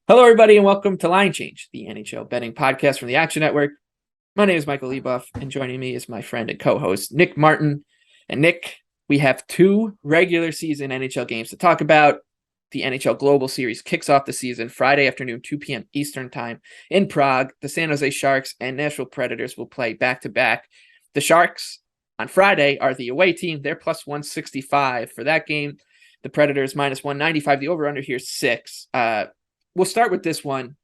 Hello, everybody, and welcome to Line Change, the NHL betting podcast from the Action Network. My name is Michael Leboff, and joining me is my friend and co-host, Nick Martin. And Nick, we have two regular season NHL games to talk about. The NHL Global Series kicks off the season Friday afternoon, 2 p.m. Eastern Time in Prague. The San Jose Sharks and Nashville Predators will play back-to-back. The Sharks on Friday are the away team. They're plus 165 for that game. The Predators minus 195. The over-under here is 6. We'll start with this one.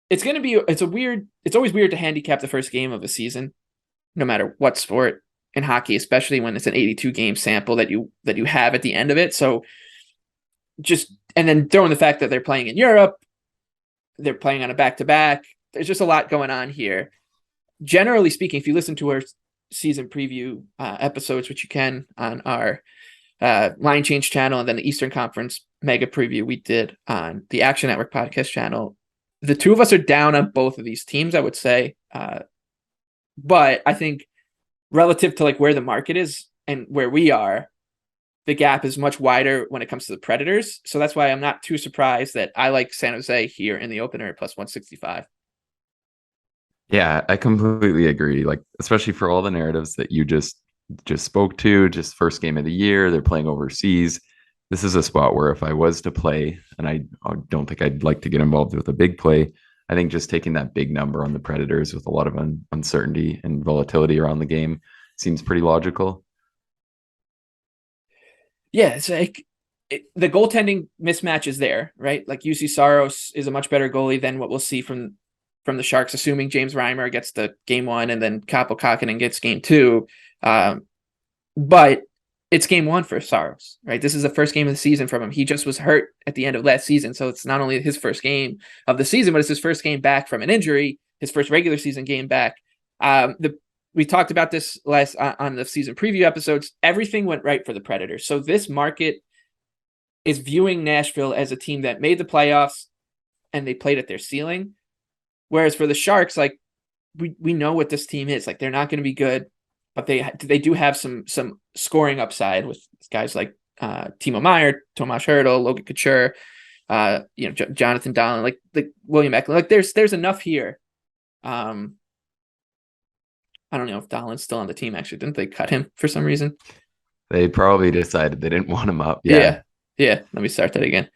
It's always weird to handicap the first game of a season, no matter what sport. In hockey, especially when it's an 82 game sample that you have at the end of it. So and then throwing the fact that they're playing in Europe, they're playing on a back-to-back. There's just a lot going on here. Generally speaking, if you listen to our season preview episodes, which you can on our Line Change channel, and then the Eastern Conference mega preview we did on the Action Network podcast channel, the two of us are down on both of these teams, I would say. But I think relative to like where the market is and where we are, the gap is much wider when it comes to the Predators. So that's why I'm not too surprised that I like San Jose here in the opener at plus 165. Yeah, I completely agree. Like, especially for all the narratives that you just spoke to, just first game of the year, they're playing overseas. This is a spot where if I was to play, and I don't think I'd like to get involved with a big play, I think just taking that big number on the Predators with a lot of uncertainty and volatility around the game seems pretty logical. Yeah, it's like the goaltending mismatch is there, right? Like UC Saros is a much better goalie than what we'll see from the Sharks, assuming James Reimer gets the game one and then Kaapo Kähkönen gets game two. But it's game one for Saros, right? This is the first game of the season from him. He just was hurt at the end of last season. So it's not only his first game of the season, but it's his first game back from an injury, his first regular season game back. We talked about this last on the season preview episodes. Everything went right for the Predators. So this market is viewing Nashville as a team that made the playoffs and they played at their ceiling. Whereas for the Sharks, like we know what this team is. Like they're not going to be good, but they do have some scoring upside with guys like Timo Meier, Tomas Hertl, Logan Couture, Jonathan Dahlen, like William Eklund. Like there's enough here. I don't know if Dahlen's still on the team. Actually, didn't they cut him for some reason? They probably decided they didn't want him up. Yeah. Let me start that again.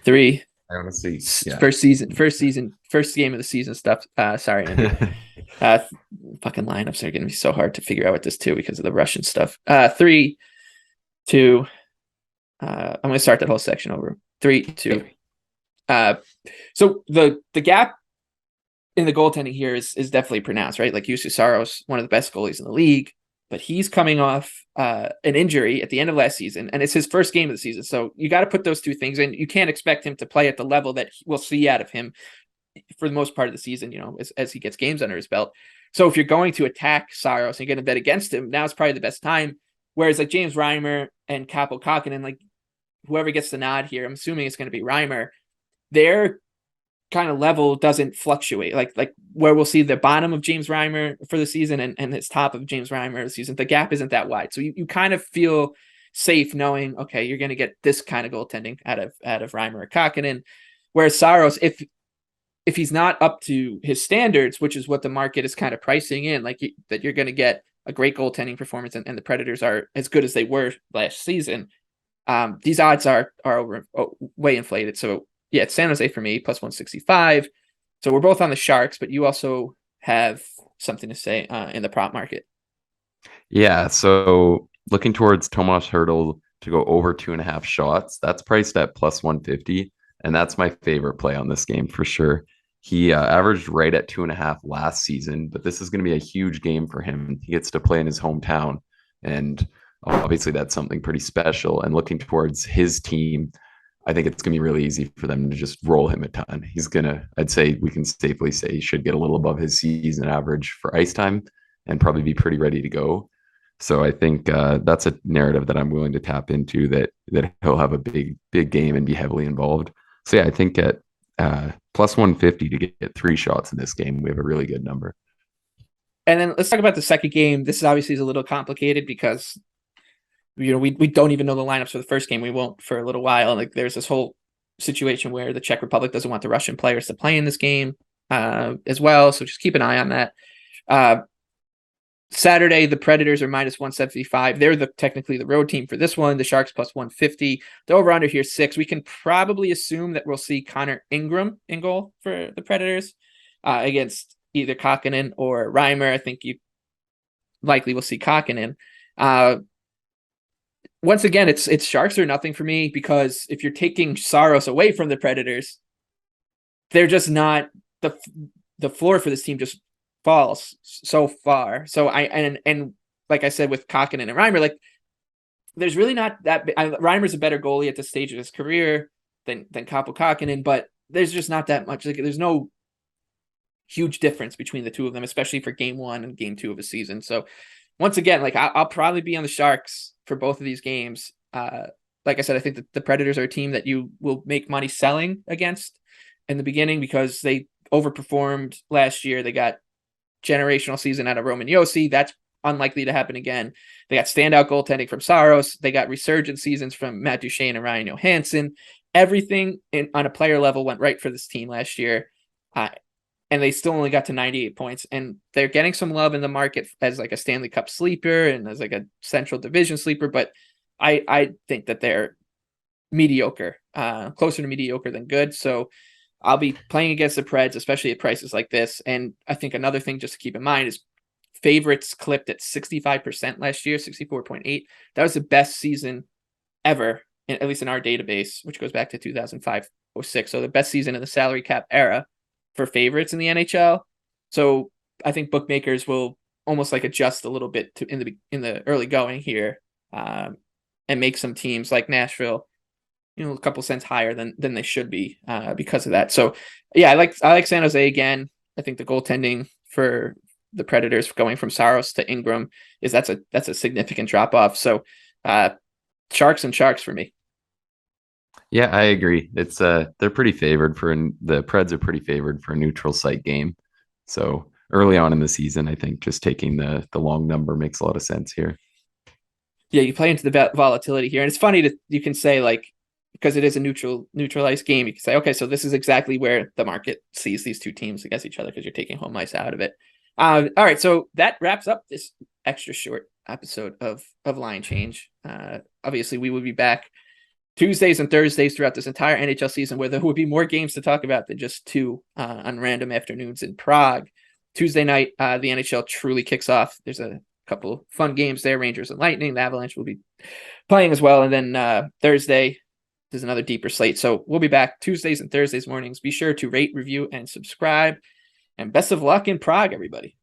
3. I want to see. Yeah. First game of the season stuff. Sorry, Andy. Fucking lineups are going to be so hard to figure out with this too because of the Russian stuff. 3, 2. I'm going to start that whole section over. 3, 2. So the gap in the goaltending here is definitely pronounced, right? Like UC Saros, one of the best goalies in the league, but he's coming off an injury at the end of last season, and it's his first game of the season. So you got to put those two things in. You can't expect him to play at the level that we'll see out of him for the most part of the season, as he gets games under his belt. So if you're going to attack Saros and you're going to bet against him, now is probably the best time. Whereas like James Reimer and Kaapo Kähkönen, like whoever gets the nod here, I'm assuming it's going to be Reimer, their kind of level doesn't fluctuate. Like where we'll see the bottom of James Reimer for the season and his top of James Reimer this season, the gap isn't that wide. So you kind of feel safe knowing, okay, you're going to get this kind of goaltending out of Reimer or Kähkönen. Whereas Saros, if he's not up to his standards, which is what the market is kind of pricing in, like that you're going to get a great goaltending performance and the Predators are as good as they were last season, these odds are way inflated. So yeah, it's San Jose for me, plus 165. So we're both on the Sharks, but you also have something to say in the prop market. Yeah, so looking towards Tomas Hertl to go over 2.5 shots, that's priced at plus 150. And that's my favorite play on this game for sure. He averaged right at 2.5 last season, but this is going to be a huge game for him. He gets to play in his hometown. And obviously that's something pretty special. And looking towards his team, I think it's going to be really easy for them to just roll him a ton. I'd say we can safely say he should get a little above his season average for ice time and probably be pretty ready to go. So I think that's a narrative that I'm willing to tap into, that he'll have a big game and be heavily involved. So yeah, I think at plus 150 to get 3 shots in this game, we have a really good number. And then let's talk about the second game. This obviously is a little complicated because we don't even know the lineups for the first game. We won't for a little while. Like there's this whole situation where the Czech Republic doesn't want the Russian players to play in this game as well. So just keep an eye on that. Saturday, the Predators are minus 175. They're technically the road team for this one. The Sharks plus 150. The over-under here 6. We can probably assume that we'll see Connor Ingram in goal for the Predators against either Kakkonen or Reimer. I think you likely will see Kakkonen. Once again, it's Sharks or nothing for me, because if you're taking Saros away from the Predators, they're just not the floor for this team just falls so far. So and like I said with Kakkonen and Reimer, like there's really not that. Reimer's a better goalie at this stage of his career than Kaapo Kakkonen, but there's just not that much. Like there's no huge difference between the two of them, especially for game 1 and game 2 of a season. So once again, like I'll probably be on the Sharks for both of these games. Like I said, I think that the Predators are a team that you will make money selling against in the beginning because they overperformed last year. They got generational season out of Roman Josi. That's unlikely to happen again. They got standout goaltending from Saros. They got resurgent seasons from Matt Duchene and Ryan Johansson. Everything on a player level went right for this team last year. And they still only got to 98 points. And they're getting some love in the market as like a Stanley Cup sleeper and as like a Central Division sleeper. But I think that they're mediocre, closer to mediocre than good. So I'll be playing against the Preds, especially at prices like this. And I think another thing just to keep in mind is favorites clipped at 65% last year, 64.8. That was the best season ever, at least in our database, which goes back to 2005-06. So the best season in the salary cap era for favorites in the NHL. So I think bookmakers will almost like adjust a little bit to in the early going here, and make some teams like Nashville, a couple cents higher than they should be because of that. So yeah, I like San Jose again. I think the goaltending for the Predators going from Saros to Ingram that's a significant drop off. So Sharks for me. Yeah, I agree. It's they're pretty favored the Preds are pretty favored for a neutral site game. So early on in the season, I think just taking the long number makes a lot of sense here. Yeah, you play into the volatility here, and it's funny that you can say, like, because it is a neutralized game, you can say, okay, so this is exactly where the market sees these two teams against each other because you're taking home ice out of it. All right, so that wraps up this extra short episode of Line Change. Obviously, we will be back Tuesdays and Thursdays throughout this entire NHL season, where there will be more games to talk about than just 2 on random afternoons in Prague. Tuesday night, the NHL truly kicks off. There's a couple fun games there, Rangers and Lightning. The Avalanche will be playing as well. And then Thursday, there's another deeper slate. So we'll be back Tuesdays and Thursdays mornings. Be sure to rate, review, and subscribe. And best of luck in Prague, everybody.